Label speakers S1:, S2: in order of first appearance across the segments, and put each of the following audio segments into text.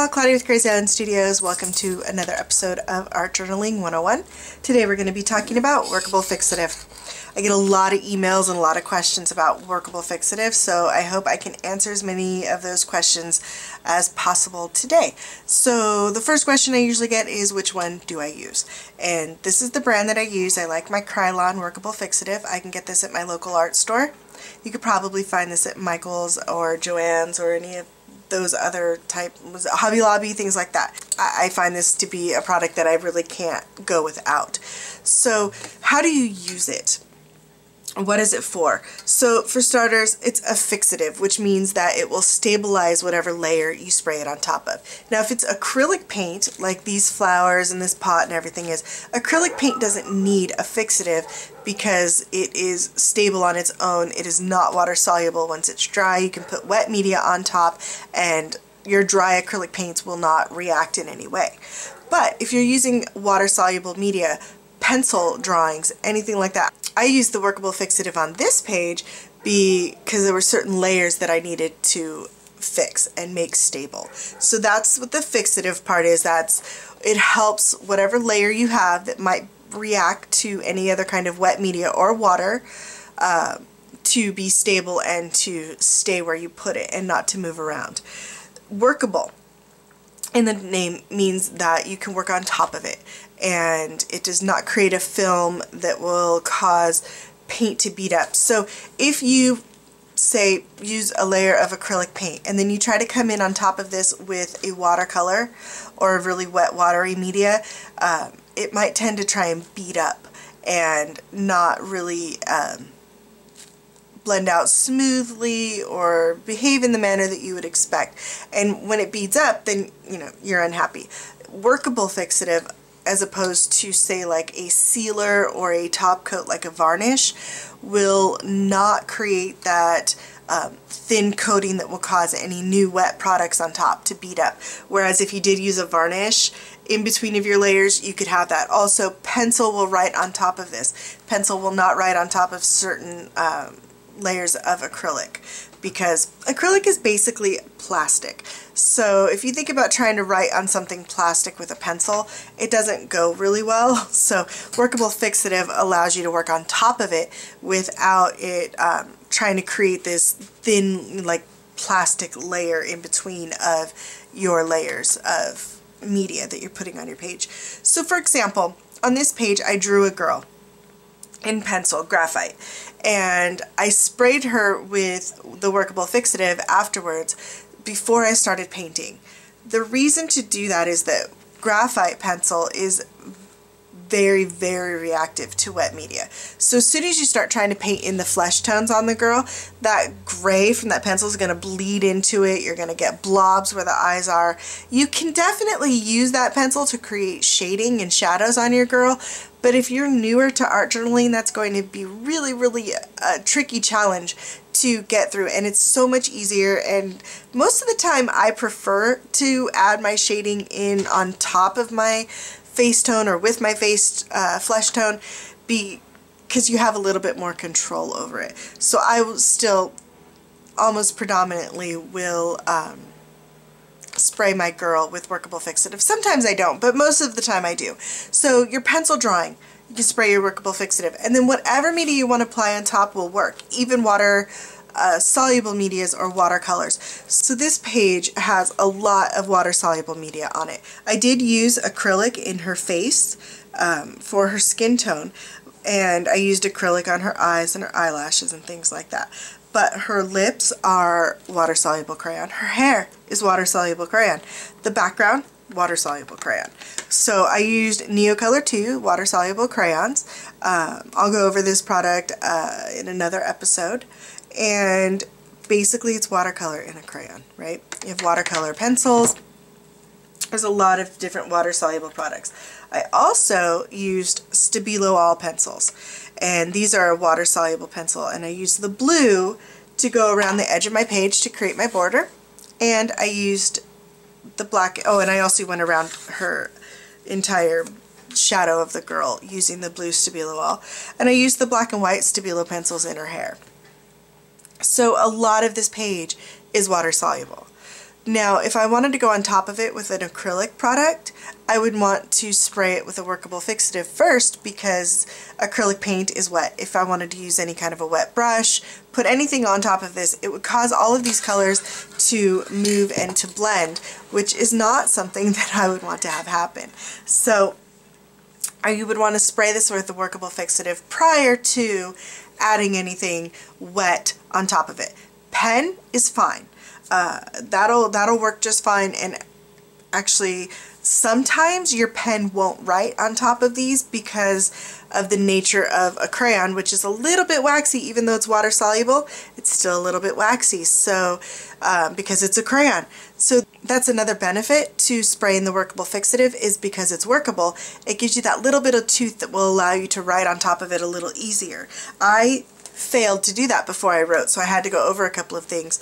S1: y'all, Claudia with Krylon Studios. Welcome to another episode of Art Journaling 101. Today we're going to be talking about Workable Fixative. I get a lot of emails and a lot of questions about Workable Fixative, so I hope I can answer as many of those questions as possible today. So the first question I usually get is, which one do I use? And this is the brand that I use. I like my Krylon Workable Fixative. I can get this at my local art store. You could probably find this at Michael's or Joann's or any of those other type, Hobby Lobby, things like that. I find this to be a product that I really can't go without. So how do you use it? What is it for? So for starters, it's a fixative, which means that it will stabilize whatever layer you spray it on top of. Now if it's acrylic paint, like these flowers and this pot and everything is, acrylic paint doesn't need a fixative because it is stable on its own. It is not water soluble. Once it's dry, you can put wet media on top and your dry acrylic paints will not react in any way. But if you're using water soluble media, pencil drawings, anything like that, I used the Workable Fixative on this page because there were certain layers that I needed to fix and make stable. So that's what the fixative part is. It helps whatever layer you have that might react to any other kind of wet media or water to be stable and to stay where you put it and not to move around. Workable in the name means that you can work on top of it, and it does not create a film that will cause paint to beat up. So if you say use a layer of acrylic paint and then you try to come in on top of this with a watercolor or a really wet watery media, it might tend to try and beat up and not really blend out smoothly or behave in the manner that you would expect. And when it beads up, then you're unhappy. Workable fixative, as opposed to say like a sealer or a top coat like a varnish, will not create that thin coating that will cause any new wet products on top to beat up. Whereas if you did use a varnish in between of your layers, you could have that. Also, pencil will write on top of this. Pencil will not write on top of certain layers of acrylic, because acrylic is basically plastic. So if you think about trying to write on something plastic with a pencil, it doesn't go really well. So Workable Fixative allows you to work on top of it without it trying to create this thin, like, plastic layer in between of your layers of media that you're putting on your page. So for example, on this page I drew a girl in pencil, graphite, and I sprayed her with the Workable Fixative afterwards before I started painting. The reason to do that is that graphite pencil is very, very reactive to wet media. So as soon as you start trying to paint in the flesh tones on the girl, that gray from that pencil is going to bleed into it. You're going to get blobs where the eyes are. You can definitely use that pencil to create shading and shadows on your girl, but if you're newer to art journaling, that's going to be really, really a tricky challenge to get through, and it's so much easier. And most of the time I prefer to add my shading in on top of my face tone or with my face flesh tone, because you have a little bit more control over it. So I will still almost predominantly will spray my girl with Workable Fixative. Sometimes I don't, but most of the time I do. So your pencil drawing, you can spray your Workable Fixative, and then whatever media you want to apply on top will work, even water soluble medias or watercolors. So this page has a lot of water soluble media on it. I did use acrylic in her face for her skin tone, and I used acrylic on her eyes and her eyelashes and things like that. But her lips are water soluble crayon. Her hair is water soluble crayon. The background, water soluble crayon. So I used Neocolor 2 water soluble crayons. I'll go over this product in another episode. And basically it's watercolor in a crayon, right? You have watercolor pencils. There's a lot of different water soluble products. I also used Stabilo All pencils, and these are a water soluble pencil, and I used the blue to go around the edge of my page to create my border, and I used the black, and I also went around her entire shadow of the girl using the blue Stabilo All, and I used the black and white Stabilo pencils in her hair. So a lot of this page is water soluble. Now, if I wanted to go on top of it with an acrylic product, I would want to spray it with a Workable Fixative first because acrylic paint is wet. If I wanted to use any kind of a wet brush, put anything on top of this, it would cause all of these colors to move and to blend, which is not something that I would want to have happen. So you would want to spray this with the Workable Fixative prior to adding anything wet on top of it. Pen is fine. That'll work just fine, and actually sometimes your pen won't write on top of these because of the nature of a crayon, which is a little bit waxy. Even though it's water soluble, it's still a little bit waxy, so because it's a crayon. So that's another benefit to spraying the Workable Fixative, is because it's workable. It gives you that little bit of tooth that will allow you to write on top of it a little easier. I failed to do that before I wrote, so I had to go over a couple of things,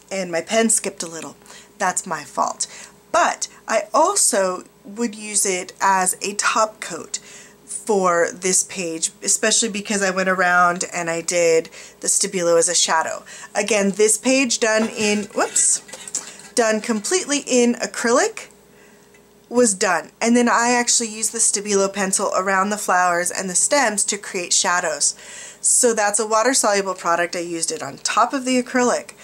S1: and my pen skipped a little. That's my fault. But I also would use it as a top coat for this page, especially because I went around and I did the stabilo as a shadow. Again, this page done completely in acrylic was done. And then I actually used the stabilo pencil around the flowers and the stems to create shadows. So that's a water-soluble product. I used it on top of the acrylic.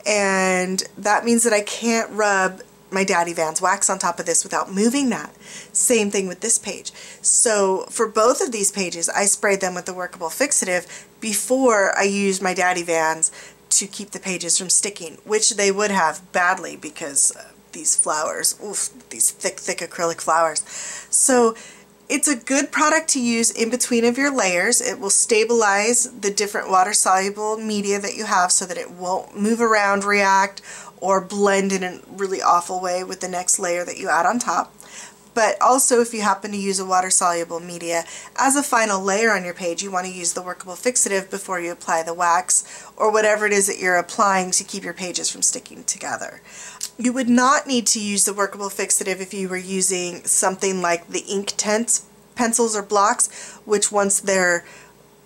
S1: And that means that I can't rub my Daddy Vans wax on top of this without moving that. Same thing with this page. So for both of these pages, I sprayed them with the Workable Fixative before I used my Daddy Vans to keep the pages from sticking, which they would have badly because these flowers, oof, these thick acrylic flowers. So it's a good product to use in between of your layers. It will stabilize the different water-soluble media that you have so that it won't move around, react, or blend in a really awful way with the next layer that you add on top. But also, if you happen to use a water-soluble media as a final layer on your page, you want to use the Workable Fixative before you apply the wax or whatever it is that you're applying to keep your pages from sticking together. You would not need to use the Workable Fixative if you were using something like the ink tints pencils or blocks, which once they're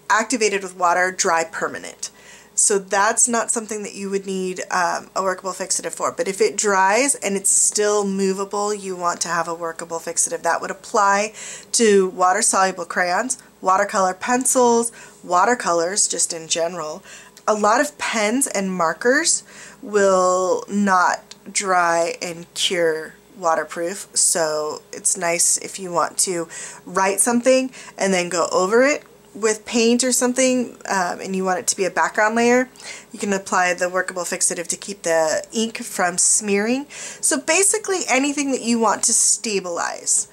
S1: activated with water, dry permanent. So that's not something that you would need a Workable Fixative for. But if it dries and it's still movable, you want to have a Workable Fixative. That would apply to water-soluble crayons, watercolor pencils, watercolors just in general. A lot of pens and markers will not dry and cure waterproof, so it's nice if you want to write something and then go over it with paint or something, and you want it to be a background layer, you can apply the Workable Fixative to keep the ink from smearing. So basically anything that you want to stabilize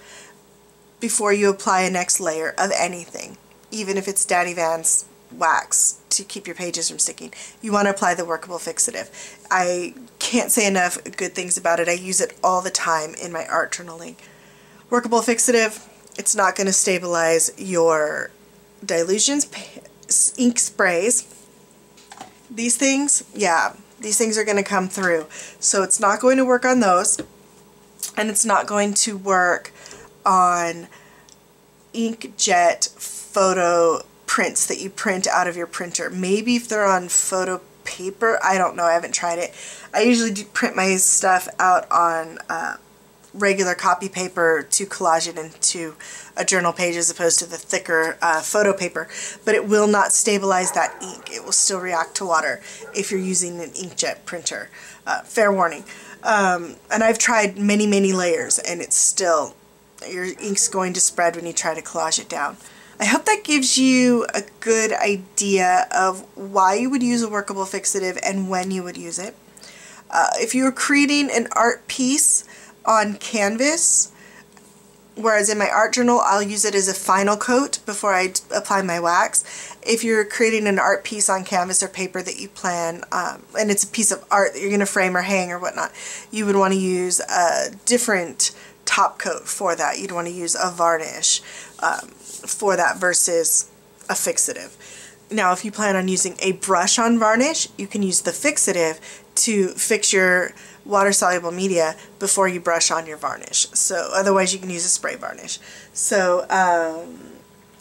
S1: before you apply a next layer of anything, even if it's Daddy Vans wax to keep your pages from sticking, you want to apply the Workable Fixative. I can't say enough good things about it. I use it all the time in my art journaling. Workable Fixative, it's not going to stabilize your dilutions, ink sprays. These things, yeah, these things are going to come through. So it's not going to work on those, and it's not going to work on inkjet photo prints that you print out of your printer. Maybe if they're on photo paper, I don't know, I haven't tried it. I usually do print my stuff out on regular copy paper to collage it into a journal page as opposed to the thicker photo paper, but it will not stabilize that ink. It will still react to water if you're using an inkjet printer. Fair warning. And I've tried many layers, and it's still, your ink's going to spread when you try to collage it down. I hope that gives you a good idea of why you would use a Workable Fixative and when you would use it. If you're creating an art piece on canvas, whereas in my art journal I'll use it as a final coat before I apply my wax. If you're creating an art piece on canvas or paper that you plan, and it's a piece of art that you're going to frame or hang or whatnot, you would want to use a different top coat for that. You'd want to use a varnish for that versus a fixative. Now if you plan on using a brush on varnish, you can use the fixative to fix your water-soluble media before you brush on your varnish. So otherwise you can use a spray varnish. So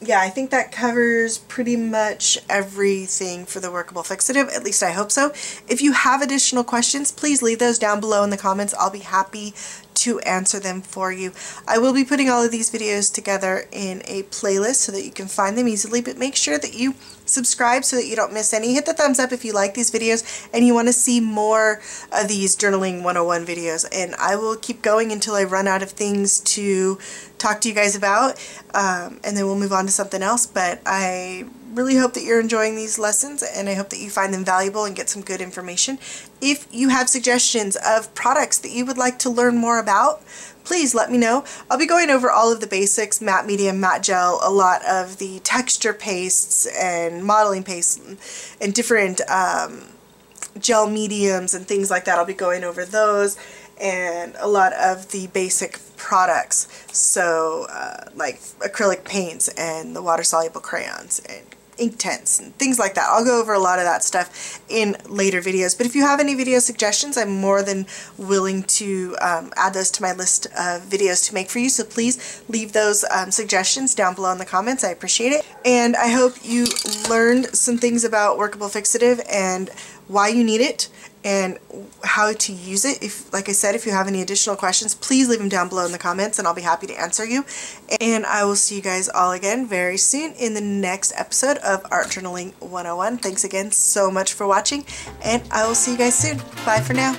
S1: yeah, I think that covers pretty much everything for the Workable Fixative. At least I hope so. If you have additional questions, please leave those down below in the comments. I'll be happy to answer them for you. I will be putting all of these videos together in a playlist so that you can find them easily, but make sure that you subscribe so that you don't miss any. Hit the thumbs up if you like these videos and you want to see more of these Journaling 101 videos, and I will keep going until I run out of things to talk to you guys about, and then we'll move on to something else. But I really hope that you're enjoying these lessons, and I hope that you find them valuable and get some good information. If you have suggestions of products that you would like to learn more about, please let me know. I'll be going over all of the basics, matte medium, matte gel, a lot of the texture pastes and modeling pastes and different gel mediums and things like that. I'll be going over those and a lot of the basic products, so like acrylic paints and the water-soluble crayons and ink tints and things like that. I'll go over a lot of that stuff in later videos, but if you have any video suggestions, I'm more than willing to add those to my list of videos to make for you, so please leave those suggestions down below in the comments. I appreciate it, and I hope you learned some things about Workable Fixative and why you need it and how to use it. If, like I said, if you have any additional questions, please leave them down below in the comments and I'll be happy to answer you. And I will see you guys all again very soon in the next episode of Art Journaling 101. Thanks again so much for watching, and I will see you guys soon. Bye for now.